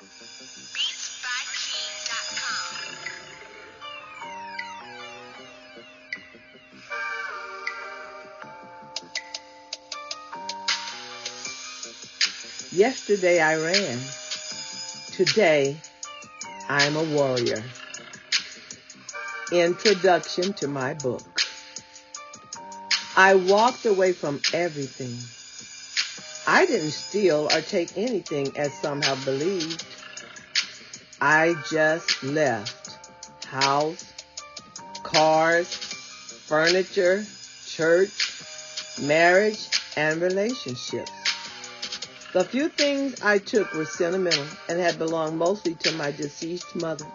beatsbyking.com. Yesterday I ran. Today I'm a warrior. Introduction to my book. I walked away from everything. I didn't steal or take anything as some have believed. I just left house, cars, furniture, church, marriage, and relationships. The few things I took were sentimental and had belonged mostly to my deceased mother.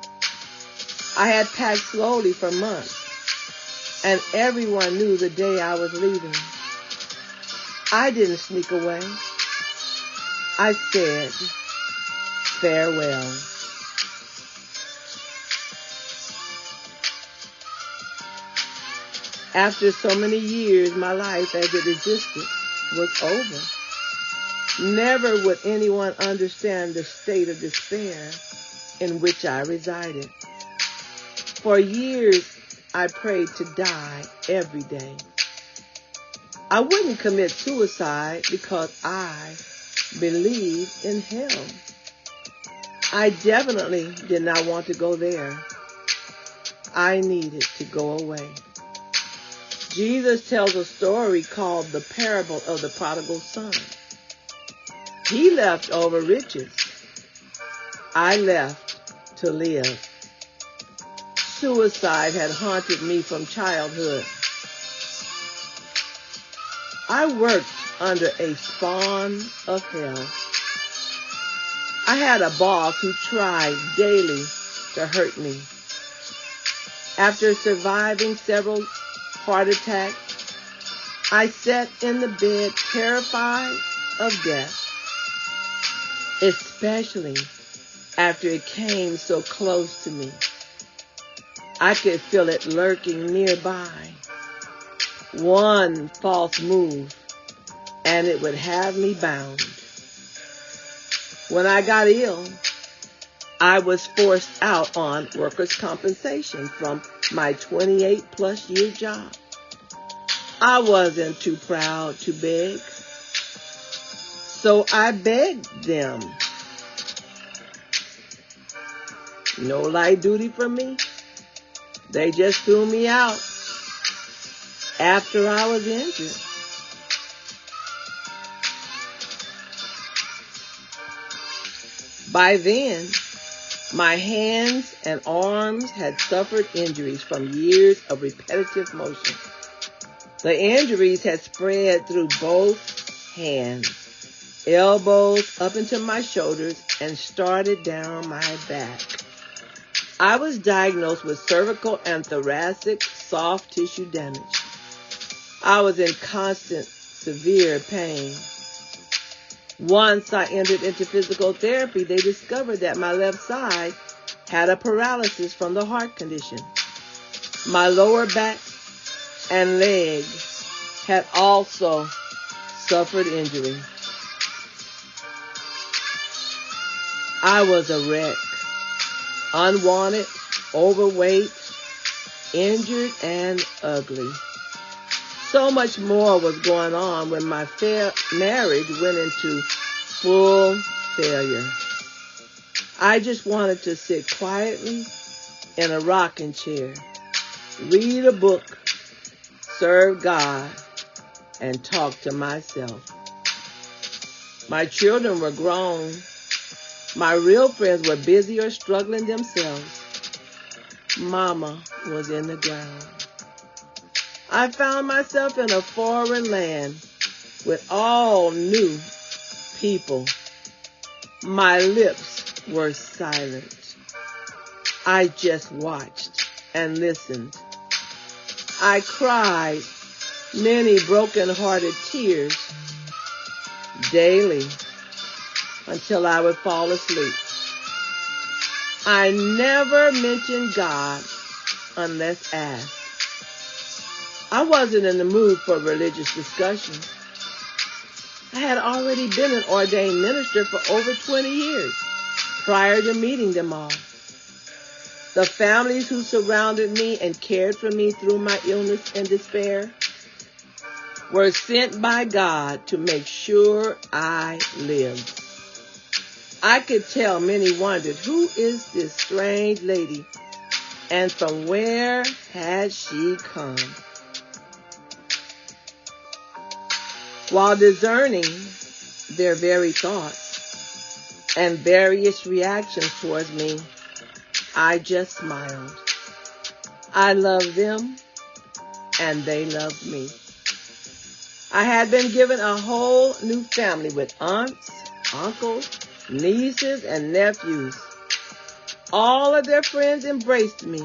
I had packed slowly for months, and everyone knew the day I was leaving. I didn't sneak away. I said farewell. After so many years, my life as it existed was over. Never would anyone understand the state of despair in which I resided. For years, I prayed to die every day. I wouldn't commit suicide because I believed in hell. I definitely did not want to go there. I needed to go away. Jesus tells a story called the parable of the Prodigal Son. He left over riches. I left to live. Suicide had haunted me from childhood. I worked under a spawn of hell. I had a boss who tried daily to hurt me. After surviving several heart attacks, I sat in the bed terrified of death, especially after it came so close to me. I could feel it lurking nearby. One false move, and it would have me bound. When I got ill, I was forced out on workers' compensation from my 28-plus year job. I wasn't too proud to beg, so I begged them. No light duty for me. They just threw me out after I was injured. By then, my hands and arms had suffered injuries from years of repetitive motion. The injuries had spread through both hands, elbows up into my shoulders, and started down my back. I was diagnosed with cervical and thoracic soft tissue damage. I was in constant, severe pain. Once I entered into physical therapy, they discovered that my left side had a paralysis from the heart condition. My lower back and leg had also suffered injury. I was a wreck. Unwanted, overweight, injured, and ugly. So much more was going on when my marriage went into full failure. I just wanted to sit quietly in a rocking chair, read a book, serve God, and talk to myself. My children were grown. My real friends were busy or struggling themselves. Mama was in the ground. I found myself in a foreign land with all new people. My lips were silent. I just watched and listened. I cried many broken-hearted tears daily until I would fall asleep. I never mentioned God unless asked. I wasn't in the mood for religious discussion. I had already been an ordained minister for over 20 years. prior to meeting them all. The families who surrounded me and cared for me through my illness and despair were sent by God to make sure I lived. I could tell many wondered, who is this strange lady and from where had she come? While discerning their very thoughts and various reactions towards me, I just smiled. I loved them and they loved me. I had been given a whole new family with aunts, uncles, nieces, and nephews. All of their friends embraced me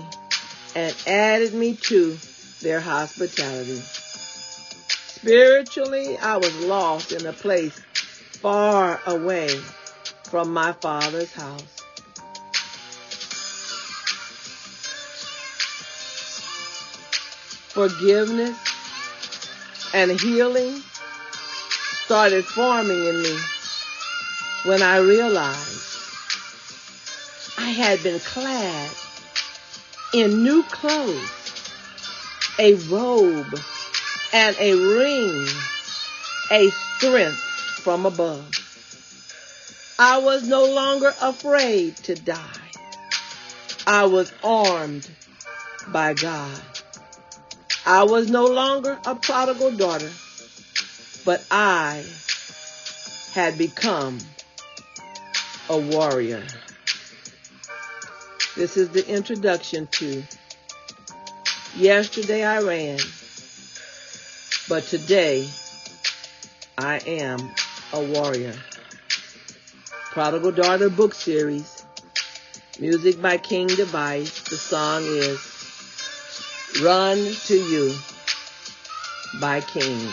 and added me to their hospitality. Spiritually, I was lost in a place far away from my Father's house. Forgiveness and healing started forming in me when I realized I had been clad in new clothes, a robe, and a ring, a strength from above. I was no longer afraid to die. I was armed by God. I was no longer a prodigal daughter, but I had become a warrior. This is the introduction to Yesterday I Ran, but today I am a warrior. Prodigal Daughter book series. Music by King Device. The song is Run to You by King.